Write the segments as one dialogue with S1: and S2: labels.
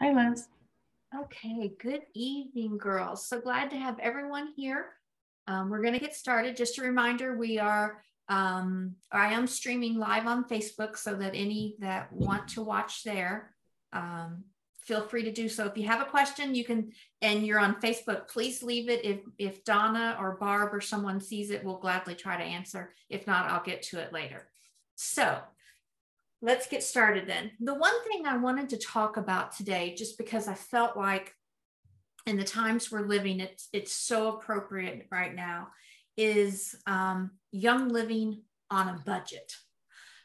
S1: Hi, Liz.
S2: Okay, good evening, girls. So glad to have everyone here. We're going to get started. Just a reminder, I am streaming live on Facebook so that any that want to watch there, feel free to do so. If you have a question, you can, and you're on Facebook, please leave it. If Donna or Barb or someone sees it, we'll gladly try to answer. If not, I'll get to it later. So let's get started then. The one thing I wanted to talk about today, just because I felt like in the times we're living, it's so appropriate right now, is young living on a budget.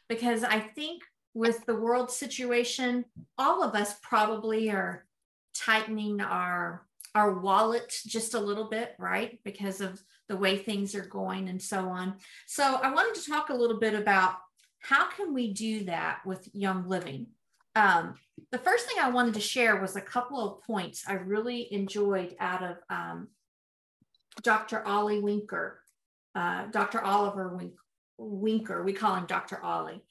S2: Because I think with the world situation, all of us probably are tightening our wallet just a little bit, right? Because of the way things are going and so on. So I wanted to talk a little bit about how can we do that with young living. The first thing I wanted to share was a couple of points I really enjoyed out of Dr. Ollie Winker, Dr. Oliver Winker. We call him Dr. Ollie.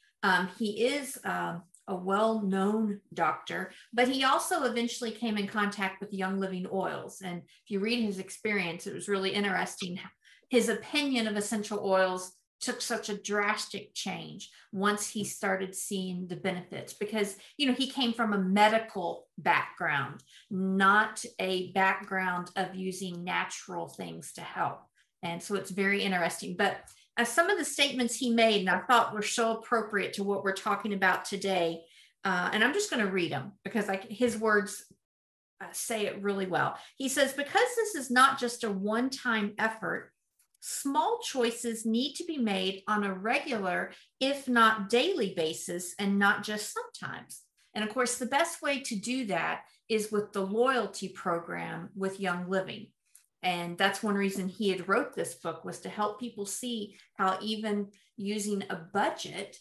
S2: He is a well-known doctor, but he also eventually came in contact with Young Living Oils. And if you read his experience, it was really interesting. His opinion of essential oils took such a drastic change once he started seeing the benefits, because he came from a medical background, not a background of using natural things to help. And so it's very interesting. But some of the statements he made, and I thought were so appropriate to what we're talking about today, and I'm just going to read them because his words say it really well. He says, because this is not just a one-time effort, small choices need to be made on a regular, if not daily basis, and not just sometimes. And of course, the best way to do that is with the loyalty program with Young Living. And that's one reason he had wrote this book, was to help people see how even using a budget,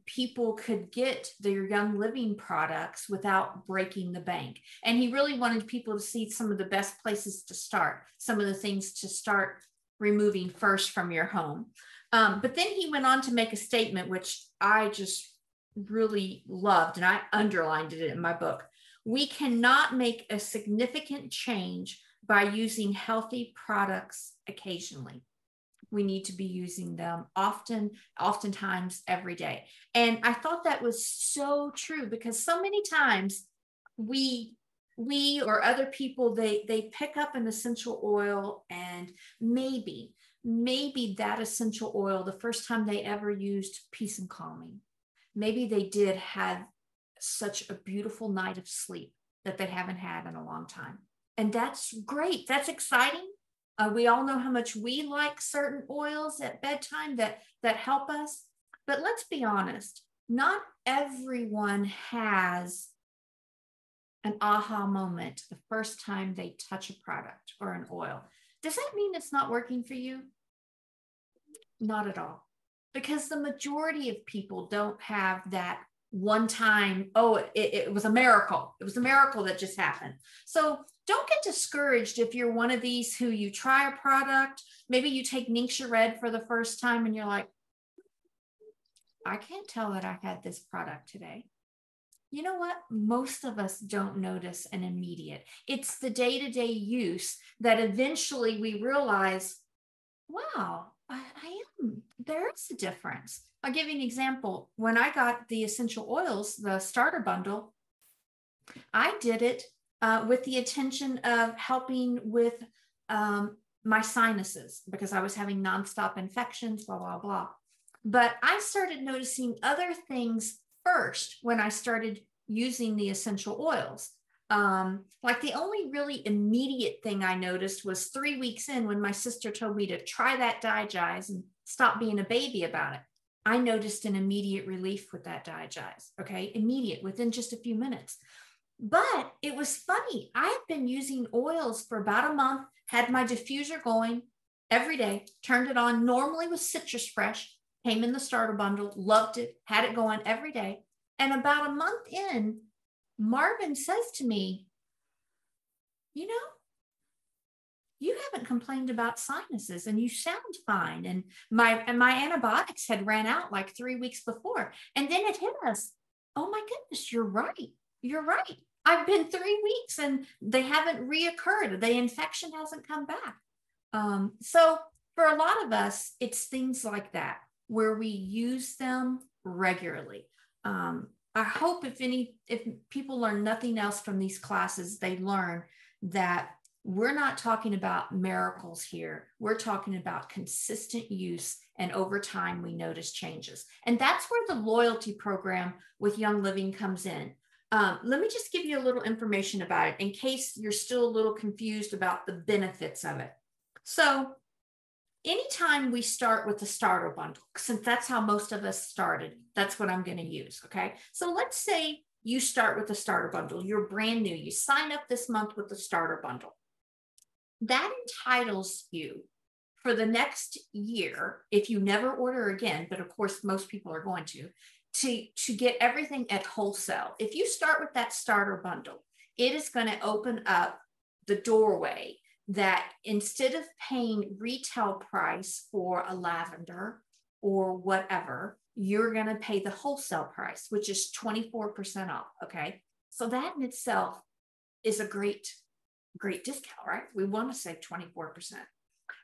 S2: people could get their Young Living products without breaking the bank. And he really wanted people to see some of the best places to start, some of the things to start removing first from your home. But then he went on to make a statement, which I just really loved, and I underlined it in my book. We cannot make a significant change by using healthy products occasionally. We need to be using them oftentimes every day. And I thought that was so true, because so many times we or other people, they pick up an essential oil, and maybe that essential oil, the first time they ever used peace and calming, maybe they did have such a beautiful night of sleep that they haven't had in a long time. And that's great. That's exciting. We all know how much we like certain oils at bedtime that help us. But let's be honest, not everyone has an aha moment the first time they touch a product or an oil. Does that mean it's not working for you? Not at all. Because the majority of people don't have that one time, it was a miracle. It was a miracle that just happened. So don't get discouraged if you're one of these who you try a product. Maybe you take Ningxia Red for the first time and you're like, I can't tell that I had this product today. You know what? Most of us don't notice an immediate. It's the day-to-day use that eventually we realize, wow, there's a difference. I'll give you an example. When I got the essential oils, the starter bundle, I did it with the intention of helping with my sinuses, because I was having nonstop infections, blah, blah, blah. But I started noticing other things first when I started using the essential oils. Like the only really immediate thing I noticed was 3 weeks in, when my sister told me to try that Digize and stop being a baby about it. I noticed an immediate relief with that Digize, okay? Immediate, within just a few minutes. But it was funny. I had been using oils for about a month, had my diffuser going every day, turned it on normally with Citrus Fresh, came in the starter bundle, loved it, had it going every day. And about a month in, Marvin says to me, you haven't complained about sinuses and you sound fine. And my antibiotics had ran out like 3 weeks before. And then it hit us. Oh my goodness, you're right. You're right. I've been 3 weeks and they haven't reoccurred. The infection hasn't come back. So for a lot of us, it's things like that where we use them regularly. I hope if people learn nothing else from these classes, they learn that we're not talking about miracles here. We're talking about consistent use, and over time we notice changes. And that's where the loyalty program with Young Living comes in. Let me just give you a little information about it in case you're still a little confused about the benefits of it. So anytime we start with the starter bundle, since that's how most of us started, that's what I'm going to use. Okay. So let's say you start with the starter bundle. You're brand new. You sign up this month with the starter bundle. That entitles you for the next year, if you never order again, but of course, most people are going to get everything at wholesale. If you start with that starter bundle, it is going to open up the doorway that instead of paying retail price for a lavender or whatever, you're going to pay the wholesale price, which is 24% off. Okay. So that in itself is a great discount, right? We want to save 24%.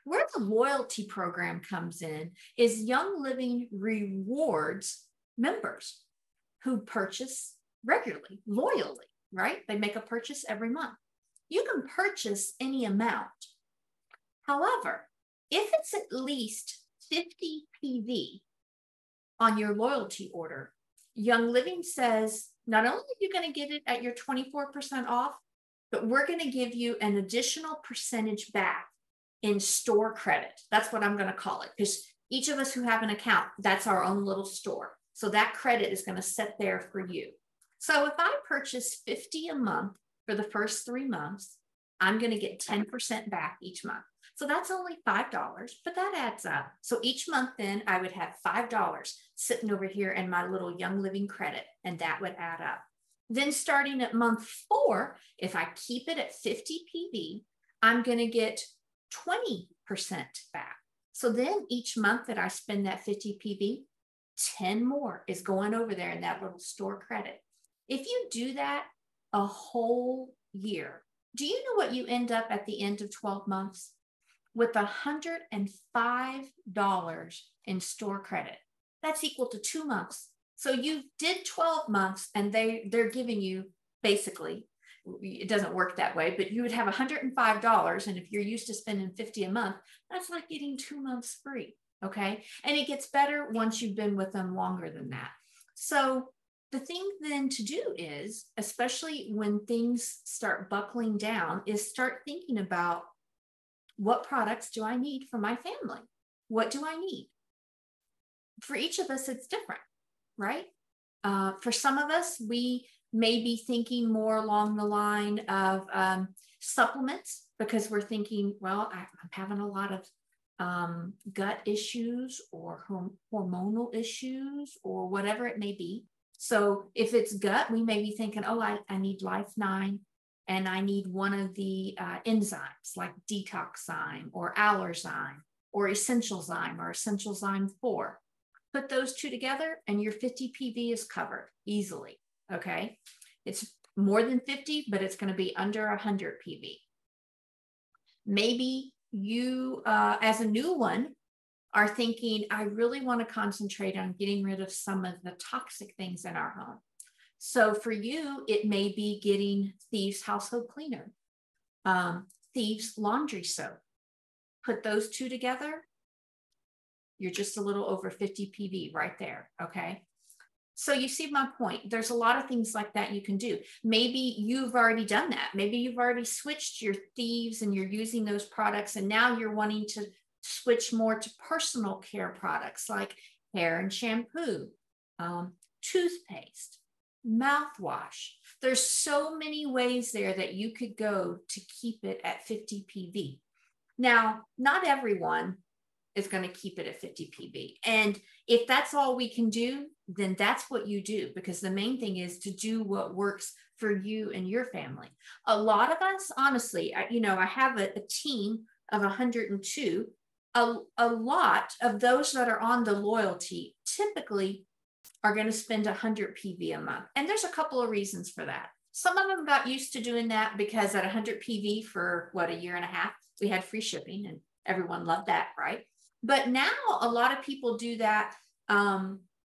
S2: Where the loyalty program comes in is Young Living rewards members who purchase regularly, loyally, right? They make a purchase every month. You can purchase any amount. However, if it's at least 50 PV on your loyalty order, Young Living says, not only are you going to get it at your 24% off, but we're going to give you an additional percentage back in store credit. That's what I'm going to call it, because each of us who have an account, that's our own little store. So that credit is going to sit there for you. So if I purchase 50 a month for the first 3 months, I'm going to get 10% back each month. So that's only $5, but that adds up. So each month then I would have $5 sitting over here in my little Young Living credit, and that would add up. Then starting at month 4, if I keep it at 50 PV, I'm going to get 20% back. So then each month that I spend that 50 PV, 10 more is going over there in that little store credit. If you do that a whole year, do you know what you end up at the end of 12 months? With $105 in store credit. That's equal to 2 months. So you did 12 months and they're giving you basically, it doesn't work that way, but you would have $105. And if you're used to spending 50 a month, that's like getting 2 months free. Okay. And it gets better once you've been with them longer than that. So the thing then to do is, especially when things start buckling down, is start thinking about, what products do I need for my family? What do I need? For each of us, it's different, right? For some of us, we may be thinking more along the line of supplements, because we're thinking, well, I'm having a lot of gut issues or hormonal issues or whatever it may be. So if it's gut, we may be thinking, oh, I need Life 9. And I need one of the enzymes like detoxzyme or allerzyme or essentialzyme or essentialzyme 4. Put those two together and your 50 PV is covered easily, okay? It's more than 50, but it's going to be under 100 PV. Maybe you, as a new one, are thinking, I really want to concentrate on getting rid of some of the toxic things in our home. So for you, it may be getting Thieves household cleaner, Thieves laundry soap. Put those two together, you're just a little over 50 PV right there, okay? So you see my point. There's a lot of things like that you can do. Maybe you've already done that. Maybe you've already switched your Thieves and you're using those products, and now you're wanting to switch more to personal care products like hair and shampoo, toothpaste, mouthwash. There's so many ways there that you could go to keep it at 50 PV. Now, not everyone is going to keep it at 50 PV. And if that's all we can do, then that's what you do, because the main thing is to do what works for you and your family. A lot of us, honestly, I have a team of 102. A lot of those that are on the loyalty typically are going to spend 100 PV a month. And there's a couple of reasons for that. Some of them got used to doing that because at 100 PV for what, a year and a half, we had free shipping and everyone loved that, right? But now a lot of people do that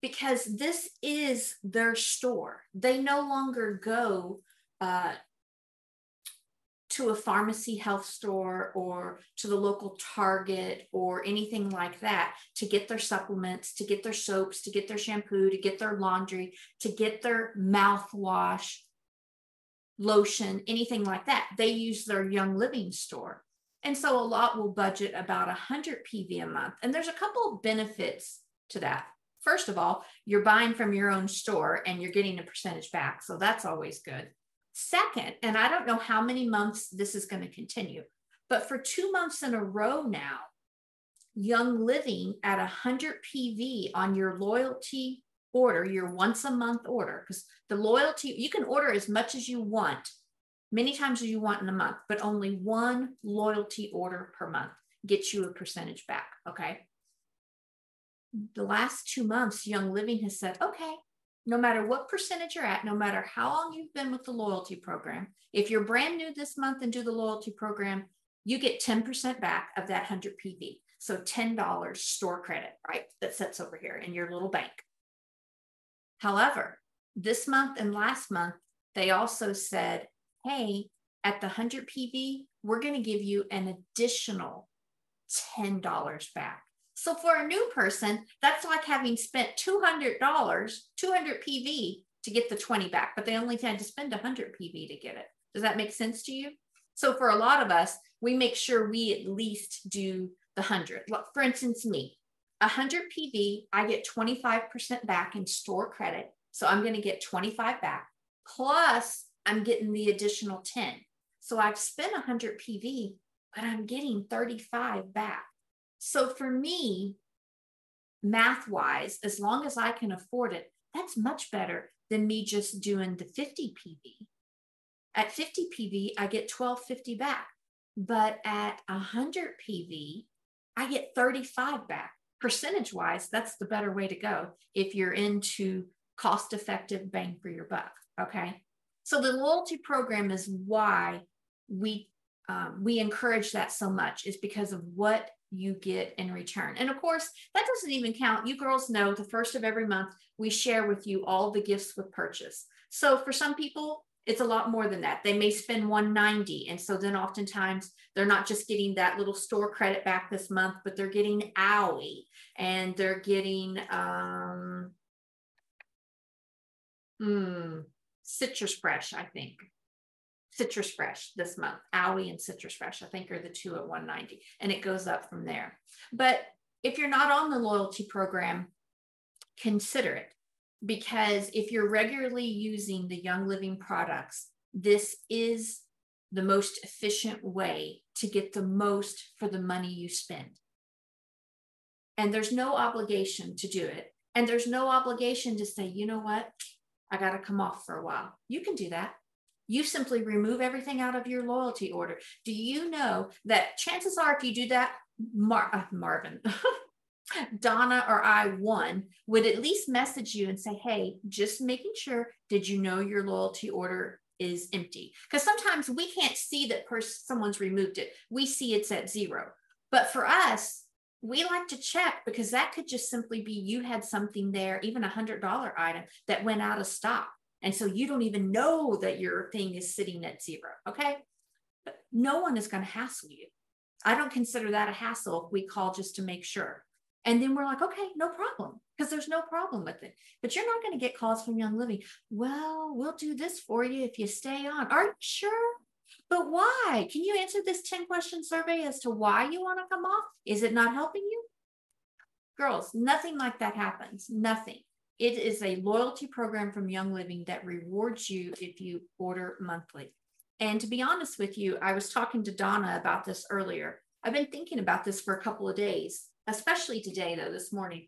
S2: because this is their store. They no longer go to a pharmacy, health store, or to the local Target or anything like that to get their supplements, to get their soaps, to get their shampoo, to get their laundry, to get their mouthwash, lotion, anything like that. They use their Young Living store. And so a lot will budget about 100 PV a month. And there's a couple of benefits to that. First of all, you're buying from your own store and you're getting a percentage back. So that's always good. Second, and I don't know how many months this is going to continue, but for 2 months in a row now, Young Living at 100 PV on your loyalty order, your once a month order, because the loyalty, you can order as much as you want, many times as you want in a month, but only one loyalty order per month gets you a percentage back, okay? The last 2 months, Young Living has said, okay, no matter what percentage you're at, no matter how long you've been with the loyalty program, if you're brand new this month and do the loyalty program, you get 10% back of that 100 PV. So $10 store credit, right? That sits over here in your little bank. However, this month and last month, they also said, hey, at the 100 PV, we're going to give you an additional $10 back. So for a new person, that's like having spent $200, 200 PV to get the 20 back, but they only had to spend 100 PV to get it. Does that make sense to you? So for a lot of us, we make sure we at least do the 100. For instance, me, 100 PV, I get 25% back in store credit. So I'm going to get 25 back, plus I'm getting the additional 10. So I've spent 100 PV, but I'm getting 35 back. So for me, math-wise, as long as I can afford it, that's much better than me just doing the 50 PV. At 50 PV, I get $12.50 back. But at 100 PV, I get 35 back. Percentage-wise, that's the better way to go if you're into cost-effective bang for your buck, okay? So the loyalty program is why we encourage that so much, is because of what you get in return. And of course, that doesn't even count. You girls know the first of every month, we share with you all the gifts with purchase. So for some people, it's a lot more than that. They may spend $190. And so then oftentimes they're not just getting that little store credit back this month, but they're getting Owie and they're getting Citrus Fresh, I think. Citrus Fresh this month. Owie and Citrus Fresh, I think, are the two at $190, and it goes up from there. But if you're not on the loyalty program, consider it, because if you're regularly using the Young Living products, this is the most efficient way to get the most for the money you spend. And there's no obligation to do it. And there's no obligation to say, you know what, I got to come off for a while. You can do that. You simply remove everything out of your loyalty order. Do you know that chances are if you do that, Marvin, Donna or I, one, would at least message you and say, hey, just making sure, did you know your loyalty order is empty? Because sometimes we can't see that someone's removed it. We see it's at 0. But for us, we like to check, because that could just simply be you had something there, even a $100 item that went out of stock. And so you don't even know that your thing is sitting at 0, okay? But no one is going to hassle you. I don't consider that a hassle if we call just to make sure. And then we're like, okay, no problem, because there's no problem with it. But you're not going to get calls from Young Living. Well, we'll do this for you if you stay on. Are you sure? But why? Can you answer this 10-question survey as to why you want to come off? Is it not helping you? Girls, nothing like that happens. Nothing. It is a loyalty program from Young Living that rewards you if you order monthly. And to be honest with you, I was talking to Donna about this earlier. I've been thinking about this for a couple of days, especially today, though, this morning,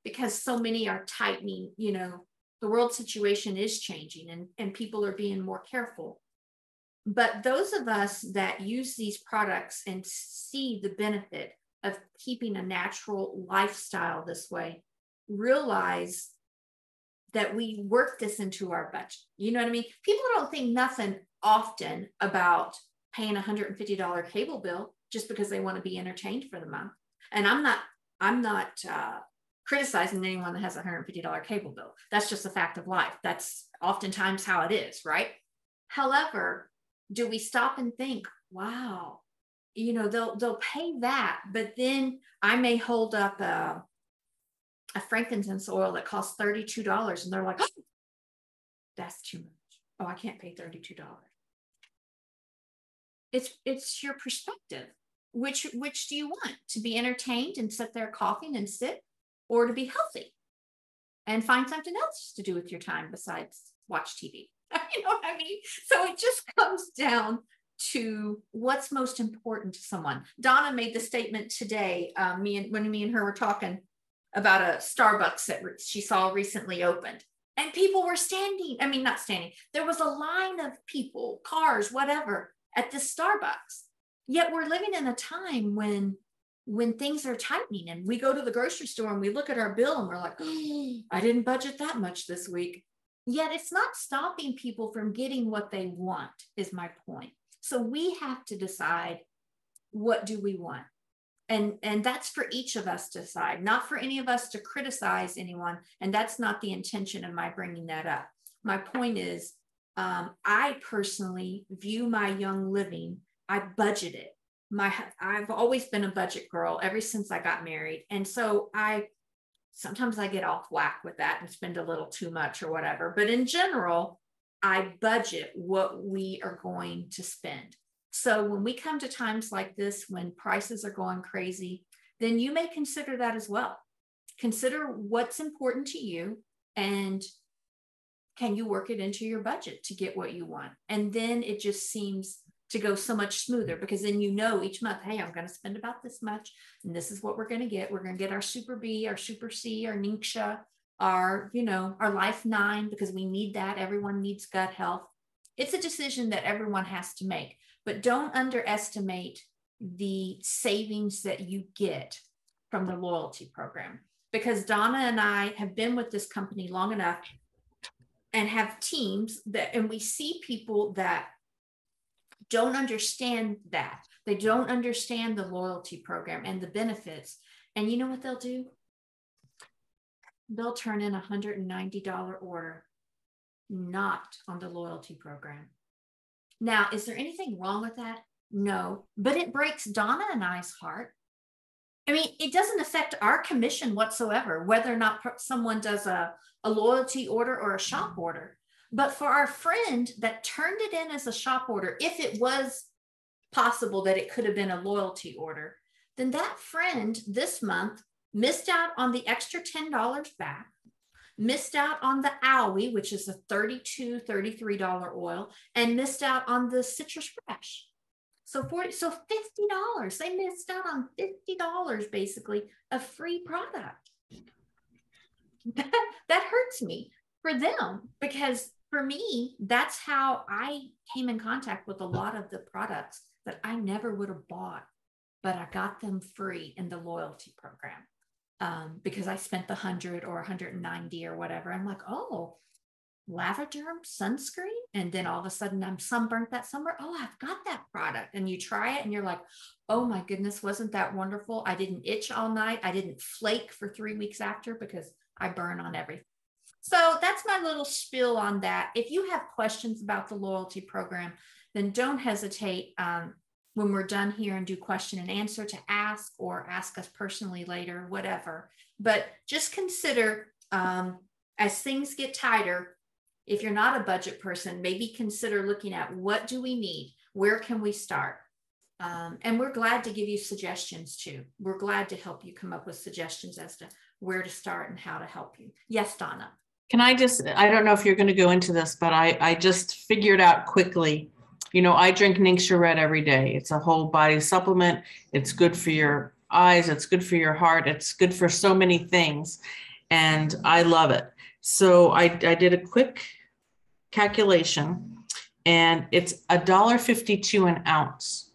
S2: because so many are tightening, you know, the world situation is changing and people are being more careful. But those of us that use these products and see the benefit of keeping a natural lifestyle this way realize that we work this into our budget. You know what I mean? People don't think nothing often about paying $150 cable bill just because they want to be entertained for the month. And I'm not criticizing anyone that has a $150 cable bill. That's just a fact of life. That's oftentimes how it is, right? However, do we stop and think, wow, you know, they'll pay that, but then I may hold up a frankincense oil that costs $32 and they're like, oh, that's too much. Oh, I can't pay $32. It's your perspective. Which do you want? To be entertained and sit there coughing and sit, or to be healthy and find something else to do with your time besides watch TV? You know what I mean? So it just comes down to what's most important to someone. Donna made the statement today, when me and her were talking about a Starbucks that she saw recently opened. And people were not standing. There was a line of people, cars, whatever, at this Starbucks. Yet we're living in a time when things are tightening and we go to the grocery store and we look at our bill and we're like, oh, I didn't budget that much this week. Yet it's not stopping people from getting what they want, is my point. So we have to decide, what do we want? And that's for each of us to decide, not for any of us to criticize anyone. And that's not the intention of my bringing that up. My point is, I personally view my young living, I budget it. I've always been a budget girl ever since I got married. And so sometimes I get off whack with that and spend a little too much or whatever. But in general, I budget what we are going to spend. So when we come to times like this, when prices are going crazy, then you may consider that as well. Consider what's important to you and can you work it into your budget to get what you want? And then it just seems to go so much smoother, because then you know each month, hey, I'm going to spend about this much and this is what we're going to get. We're going to get our Super B, our Super C, our Ningxia, our Life 9, because we need that. Everyone needs gut health. It's a decision that everyone has to make, but don't underestimate the savings that you get from the loyalty program, because Donna and I have been with this company long enough and have teams and we see people that don't understand that. They don't understand the loyalty program and the benefits. And you know what they'll do? They'll turn in a $190 order, not on the loyalty program. Now, is there anything wrong with that? No, but it breaks Donna and I's heart. I mean, it doesn't affect our commission whatsoever, whether or not someone does a loyalty order or a shop order. But for our friend that turned it in as a shop order, if it was possible that it could have been a loyalty order, then that friend this month missed out on the extra $10 back, missed out on the Owie, which is a $32, $33 oil, and missed out on the citrus fresh. So $50. They missed out on $50 basically of free product. That hurts me for them, because for me, that's how I came in contact with a lot of the products that I never would have bought, but I got them free in the loyalty program because I spent the $100 or $190 or whatever. I'm like, oh, Lavaderm sunscreen, and then all of a sudden I'm sunburnt that summer. Oh, I've got that product. And you try it and you're like, oh my goodness, wasn't that wonderful? I didn't itch all night. I didn't flake for 3 weeks after because I burn on everything. So that's my little spiel on that. If you have questions about the loyalty program, then don't hesitate when we're done here and do question and answer to ask, or ask us personally later, whatever. But just consider as things get tighter, if you're not a budget person, maybe consider looking at what do we need? Where can we start? And we're glad to give you suggestions too. We're glad to help you come up with suggestions as to where to start and how to help you. Yes, Donna.
S1: I don't know if you're going to go into this, but I just figured out quickly, I drink Ningxia Red every day. It's a whole body supplement. It's good for your eyes. It's good for your heart. It's good for so many things. And I love it. So I did a quick calculation, and it's $1.52 an ounce.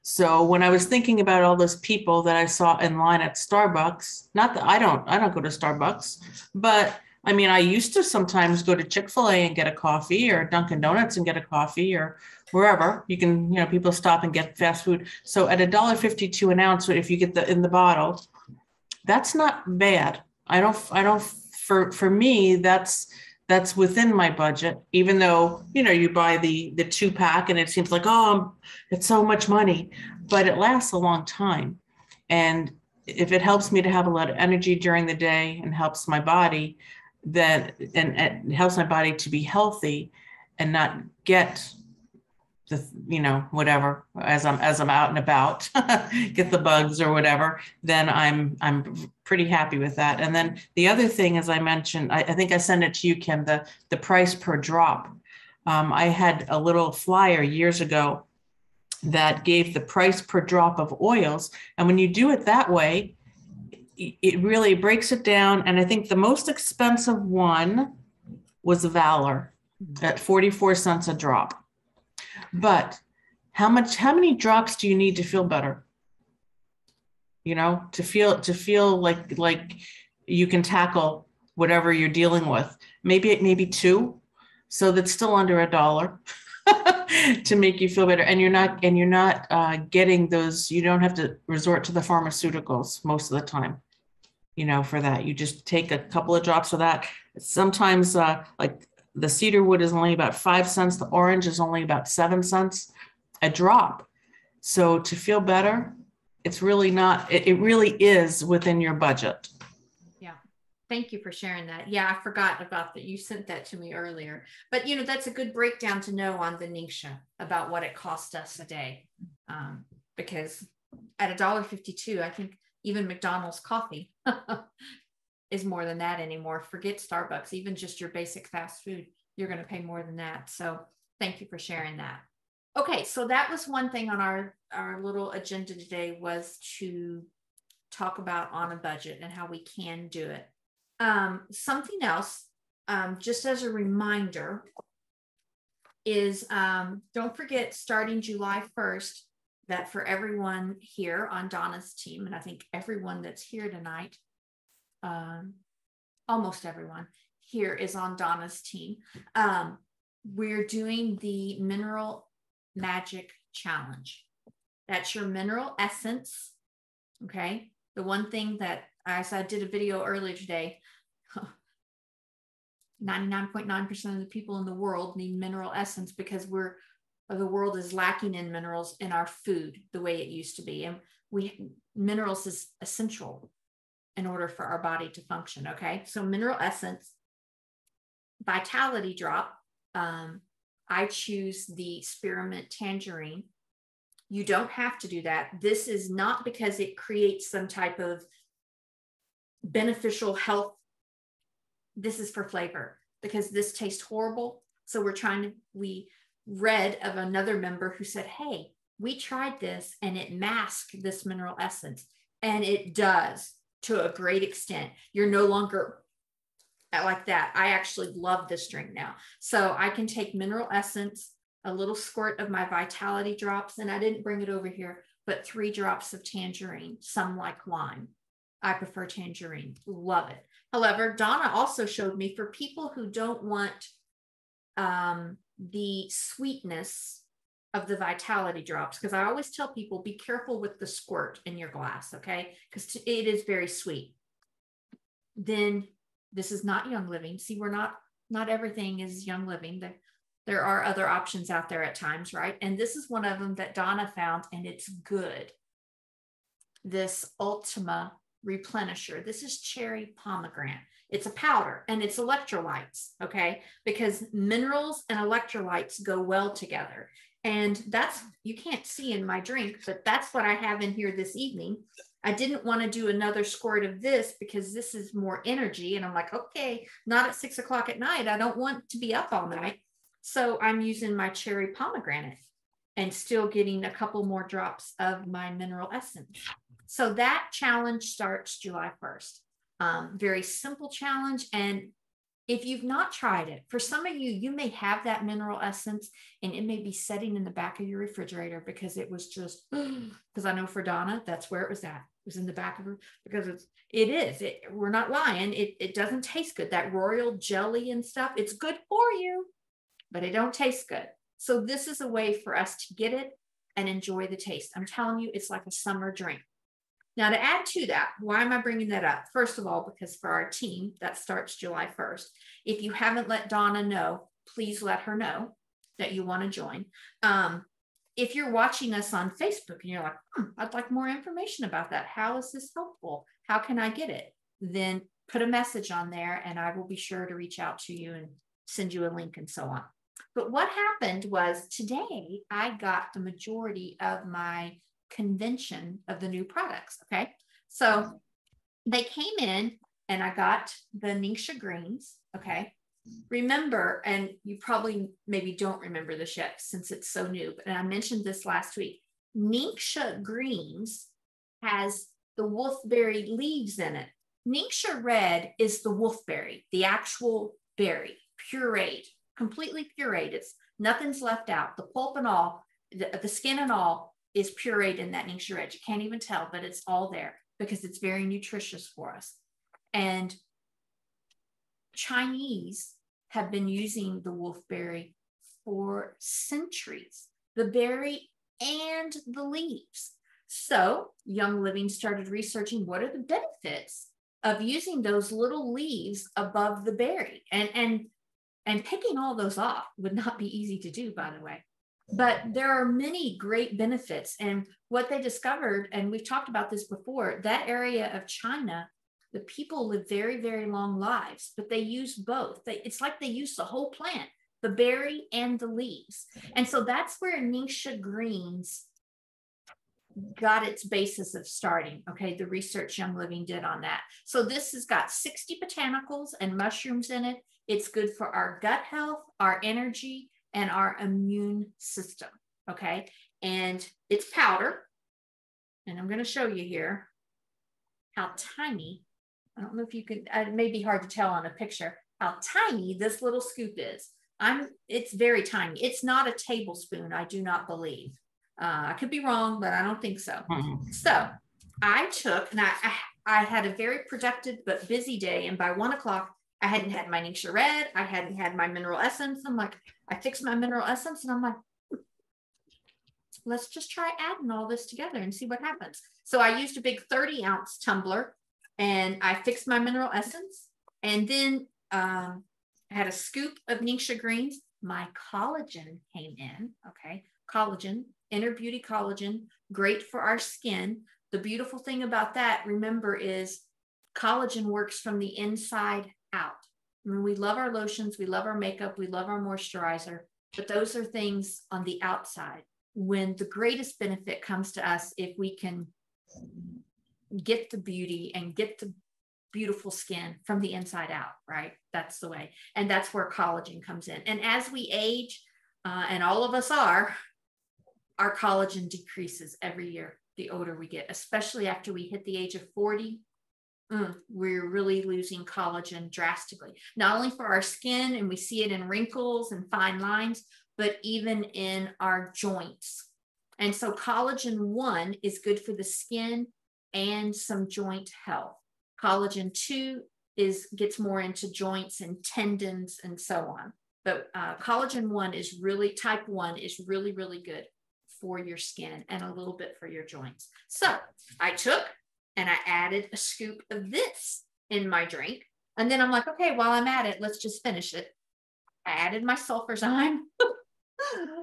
S1: So when I was thinking about all those people that I saw in line at Starbucks, not that I don't go to Starbucks, but I mean, I used to sometimes go to Chick-fil-A and get a coffee, or Dunkin' Donuts and get a coffee, or wherever you can, people stop and get fast food. So at $1.52 an ounce, if you get in the bottle, that's not bad. For me, that's within my budget, even though, you buy the 2-pack and it seems like, oh, it's so much money, but it lasts a long time. And if it helps me to have a lot of energy during the day and helps my body, then, and it helps my body to be healthy and not get whatever, as I'm out and about, get the bugs or whatever, then I'm pretty happy with that. And then the other thing, as I mentioned, I think I sent it to you, Kim, the price per drop. I had a little flyer years ago that gave the price per drop of oils. And when you do it that way, it really breaks it down. And I think the most expensive one was Valor at 44 cents a drop. But how many drops do you need to feel better? To feel like you can tackle whatever you're dealing with. Maybe 2. So that's still under $1 to make you feel better. And you're not getting those, you don't have to resort to the pharmaceuticals most of the time, for that. You just take a couple of drops of that. Sometimes like the cedar wood is only about 5 cents. The orange is only about 7 cents a drop. So to feel better, it's really not, it really is within your budget.
S2: Yeah. Thank you for sharing that. Yeah, I forgot about that. You sent that to me earlier, but that's a good breakdown to know on the Ningxia about what it cost us a day. Because at $1.52, I think even McDonald's coffee is more than that anymore. Forget Starbucks, even just your basic fast food, you're going to pay more than that. So thank you for sharing that. Okay, so that was one thing on our little agenda today, was to talk about on a budget and how we can do it. Something else, just as a reminder, is don't forget, starting July 1st, that for everyone here on Donna's team, and I think everyone that's here tonight, almost everyone here is on Donna's team. We're doing the Mineral Magic Challenge. That's your mineral essence. Okay. The one thing that, as I did a video earlier today, 99.9% of the people in the world need mineral essence because the world is lacking in minerals in our food the way it used to be. And minerals is essential in order for our body to function. Okay. So mineral essence, vitality drop. I choose the spearmint tangerine. You don't have to do that. This is not because it creates some type of beneficial health. This is for flavor, because this tastes horrible. So we read of another member who said, hey, we tried this and it masked this mineral essence. And it does, to a great extent. You're no longer like that. I actually love this drink now. So I can take mineral essence, a little squirt of my vitality drops, and I didn't bring it over here, but 3 drops of tangerine. Some like lime. I prefer tangerine. Love it. However, Donna also showed me for people who don't want the sweetness of the vitality drops, because I always tell people, be careful with the squirt in your glass, okay? Because it is very sweet. Then this is not Young Living. See, we're not everything is Young Living. There are other options out there at times, right? And this is one of them that Donna found, and it's good. This Ultima Replenisher. This is cherry pomegranate. It's a powder and it's electrolytes, okay? Because minerals and electrolytes go well together. And that's, you can't see in my drink, but that's what I have in here this evening. I didn't want to do another squirt of this because this is more energy. And I'm like, okay, not at 6 o'clock at night. I don't want to be up all night. So I'm using my cherry pomegranate and still getting a couple more drops of my mineral essence. So that challenge starts July 1st. Very simple challenge. And if you've not tried it, for some of you, you may have that mineral essence and it may be sitting in the back of your refrigerator because it was just, because I know for Donna, that's where it was at. was in the back of her because we're not lying. It doesn't taste good. That royal jelly and stuff, it's good for you, but it don't taste good. So this is a way for us to get it and enjoy the taste. I'm telling you, it's like a summer drink. Now to add to that, why am I bringing that up? First of all, because for our team, that starts July 1st. If you haven't let Donna know, please let her know that you want to join. If you're watching us on Facebook and you're like, I'd like more information about that. How is this helpful? How can I get it? Then put a message on there and I will be sure to reach out to you and send you a link and so on. But what happened was today I got the majority of my convention of the new products. Okay. So they came in and I got the Ningxia Greens. Okay. Remember, and you probably maybe don't remember this yet since it's so new, but I mentioned this last week. Ningxia Greens has the wolfberry leaves in it. Ningxia Red is the wolfberry, the actual berry, pureed, completely pureed. It's nothing's left out. The pulp and all, the skin and all is pureed in that Ningxia Red. You can't even tell, but it's all there because it's very nutritious for us. And Chinese have been using the wolfberry for centuries, the berry and the leaves. So Young Living started researching what are the benefits of using those little leaves above the berry, and picking all those off would not be easy to do, by the way. But there are many great benefits. And what they discovered, and we've talked about this before, that area of China, the people live very, very long lives, but they use both. It's like they use the whole plant, the berry and the leaves. And so that's where Ningxia Greens got its basis of starting. Okay, the research Young Living did on that. So this has got 60 botanicals and mushrooms in it. It's good for our gut health, our energy, and our immune system. Okay, and it's powder. And I'm going to show you here how tiny, I don't know if you can, it may be hard to tell on a picture, how tiny this little scoop is. It's very tiny. It's not a tablespoon, I do not believe. I could be wrong, but I don't think so. So I took, and I had a very productive but busy day. And by 1 o'clock, I hadn't had my Ningxia Red. I hadn't had my mineral essence. I'm like, I fixed my mineral essence and I'm like, let's just try adding all this together and see what happens. So I used a big 30-ounce tumbler and I fixed my mineral essence. And then I had a scoop of Ningxia Greens. My collagen came in, okay? Collagen, Inner Beauty Collagen, great for our skin. The beautiful thing about that, remember, is collagen works from the inside out. I mean, we love our lotions, we love our makeup, we love our moisturizer, but those are things on the outside. When the greatest benefit comes to us, if we can get the beauty and get the beautiful skin from the inside out, right? That's the way. And that's where collagen comes in. And as we age, and all of us are, our collagen decreases every year, the older we get, especially after we hit the age of 40. We're really losing collagen drastically, not only for our skin, and we see it in wrinkles and fine lines, but even in our joints. And so collagen 1 is good for the skin and some joint health. Collagen 2 gets more into joints and tendons and so on. But collagen 1 is really, type 1 is really, really good for your skin and a little bit for your joints. So I took and I added a scoop of this in my drink. And then I'm like, okay, while I'm at it, let's just finish it. I added my sulfurzyme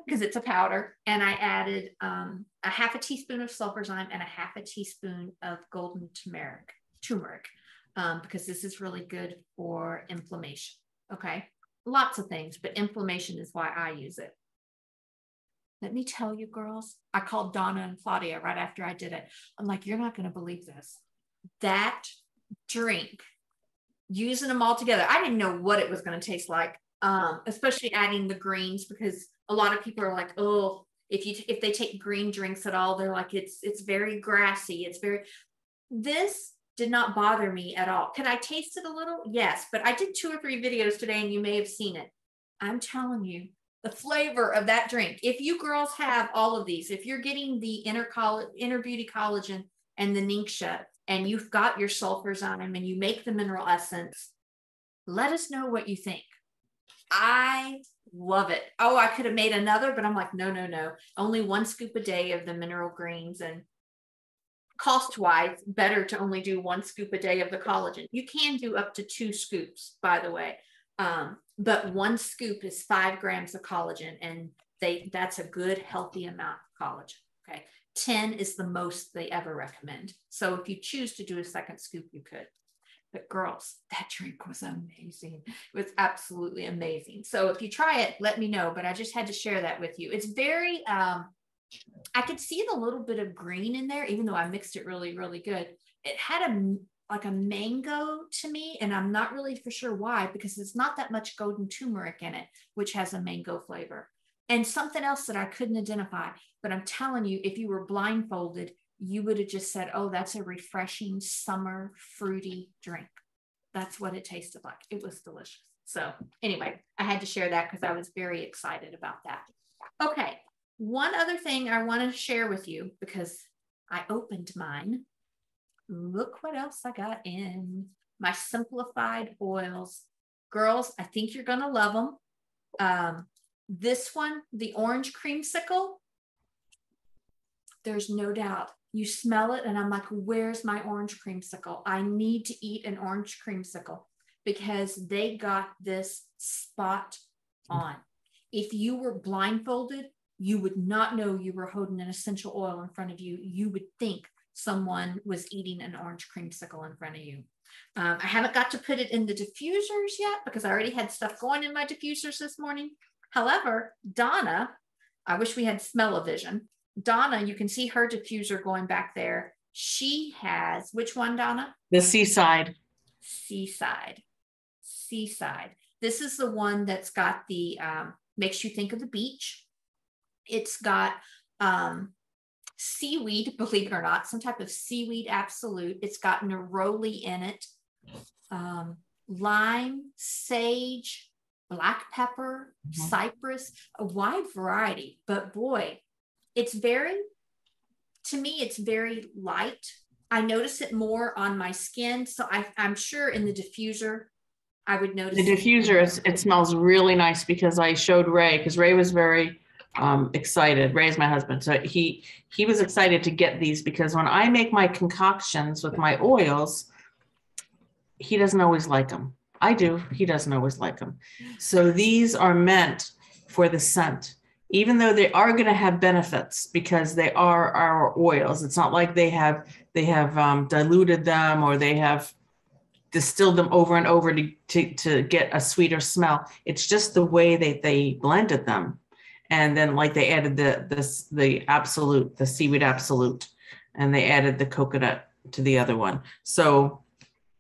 S2: because it's a powder. And I added a half a teaspoon of sulfurzyme and a half a teaspoon of golden turmeric, because this is really good for inflammation. Okay. Lots of things, but inflammation is why I use it. Let me tell you, girls, I called Donna and Claudia right after I did it. I'm like, you're not going to believe this. That drink, using them all together, I didn't know what it was going to taste like, especially adding the greens, because a lot of people are like, oh, if they take green drinks at all, they're like, it's very grassy. This did not bother me at all. Can I taste it a little? Yes, but I did 2 or 3 videos today and you may have seen it. I'm telling you, the flavor of that drink. If you girls have all of these, if you're getting the Inner Beauty Collagen and the Ningxia, and you've got your sulfurzyme and you make the mineral essence, let us know what you think. I love it. Oh, I could have made another, but I'm like, no. Only 1 scoop a day of the mineral greens, and cost-wise, better to only do 1 scoop a day of the collagen. You can do up to 2 scoops, by the way. But 1 scoop is 5 grams of collagen, and that's a good, healthy amount of collagen. Okay. 10 is the most they ever recommend. So if you choose to do a second scoop, you could. But girls, that drink was amazing. It was absolutely amazing. So if you try it, let me know. But I just had to share that with you. It's very, I could see the little bit of green in there, even though I mixed it really, really good. It had like a mango to me, and I'm not really for sure why, because it's not that much golden turmeric in it, which has a mango flavor. And something else that I couldn't identify, but I'm telling you, if you were blindfolded, you would have just said, oh, that's a refreshing summer fruity drink. That's what it tasted like. It was delicious. So anyway, I had to share that because I was very excited about that. Okay. One other thing I want to share with you, because I opened mine. Look what else I got in my simplified oils. Girls, I think you're going to love them. This one, the orange creamsicle, there's no doubt. You smell it and I'm like, where's my orange creamsicle? I need to eat an orange creamsicle, because they got this spot on. If you were blindfolded, you would not know you were holding an essential oil in front of you. You would think someone was eating an orange creamsicle in front of you. I haven't got to put it in the diffusers yet, because I already had stuff going in my diffusers this morning. However, Donna, I wish we had smell-o-vision. Donna, you can see her diffuser going back there. She has, which one, Donna?
S1: The Seaside.
S2: Seaside. This is the one that's got the, makes you think of the beach. It's got seaweed, believe it or not, some type of seaweed absolute. It's got neroli in it, lime, sage, black pepper, cypress, a wide variety. But boy, it's very, to me, it's very light. I notice it more on my skin. So I'm sure in the diffuser, I would notice.
S1: The diffuser, it smells really nice, because I showed Ray, because Ray was very excited. Ray is my husband. So he was excited to get these, because when I make my concoctions with my oils, he doesn't always like them. I do. He doesn't always like them. So these are meant for the scent, even though they are going to have benefits, because they are our oils. It's not like they have diluted them, or they have distilled them over and over to get a sweeter smell. It's just the way that they blended them. And then like they added the absolute, the seaweed absolute, and they added the coconut to the other one. So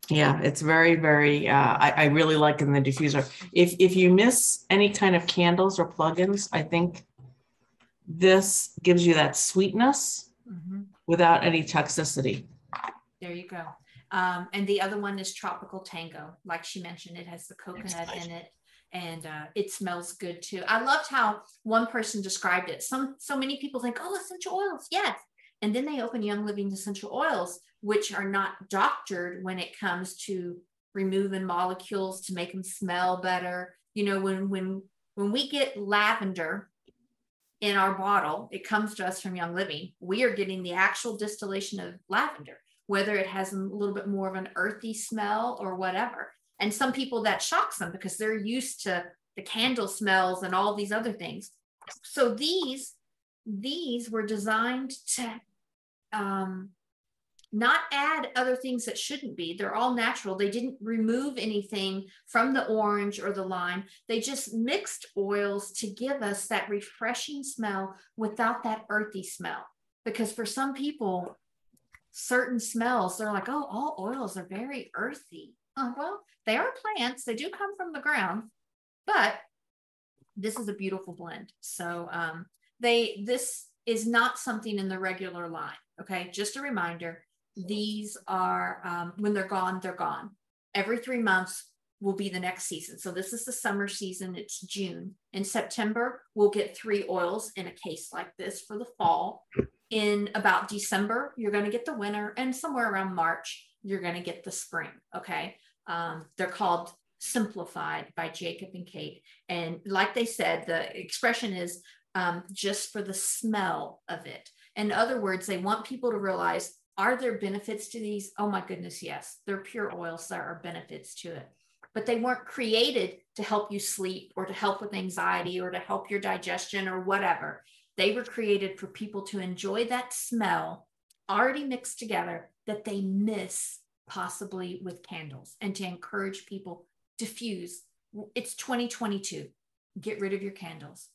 S1: yeah, it's very, very, I really like in the diffuser. If you miss any kind of candles or plugins, I think this gives you that sweetness without any toxicity.
S2: There you go. And the other one is Tropical Tango. Like she mentioned, it has the coconut in it, and it smells good too. I loved how one person described it. So many people think, oh, essential oils, yes. And then they open Young Living essential oils, which are not doctored when it comes to removing molecules to make them smell better. You know, when we get lavender in our bottle, it comes to us from Young Living. We are getting the actual distillation of lavender, whether it has a little bit more of an earthy smell or whatever. And some people, that shocks them, because they're used to the candle smells and all these other things. So these were designed to not add other things that shouldn't be. They're all natural. They didn't remove anything from the orange or the lime. They just mixed oils to give us that refreshing smell without that earthy smell. Because for some people, certain smells, they're like, oh, all oils are very earthy. Well, they are plants. They do come from the ground, but this is a beautiful blend. So this is not something in the regular line. Okay. Just a reminder. These are, when they're gone, they're gone. Every 3 months will be the next season. So this is the summer season. It's June. In September, we'll get 3 oils in a case like this for the fall. in about December, you're going to get the winter, and somewhere around March, you're going to get the spring. Okay. They're called Simplified by Jacob and Kate. And like they said, the expression is just for the smell of it. In other words, they want people to realize, are there benefits to these? Oh my goodness, yes. They're pure oils. There are benefits to it. But they weren't created to help you sleep or to help with anxiety or to help your digestion or whatever. They were created for people to enjoy that smell already mixed together that they miss possibly with candles, and to encourage people to diffuse. It's 2022. Get rid of your candles.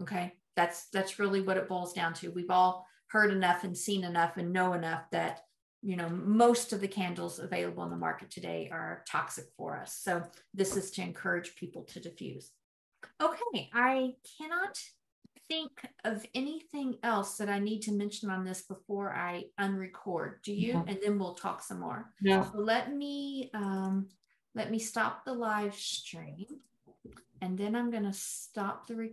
S2: Okay. That's really what it boils down to. We've all heard enough and seen enough and know enough that, you know, most of the candles available in the market today are toxic for us. So this is to encourage people to diffuse. Okay, I cannot think of anything else that I need to mention on this before I unrecord. Do you? And then we'll talk some more.
S1: Yeah.
S2: So let me stop the live stream, and then I'm going to stop the recording.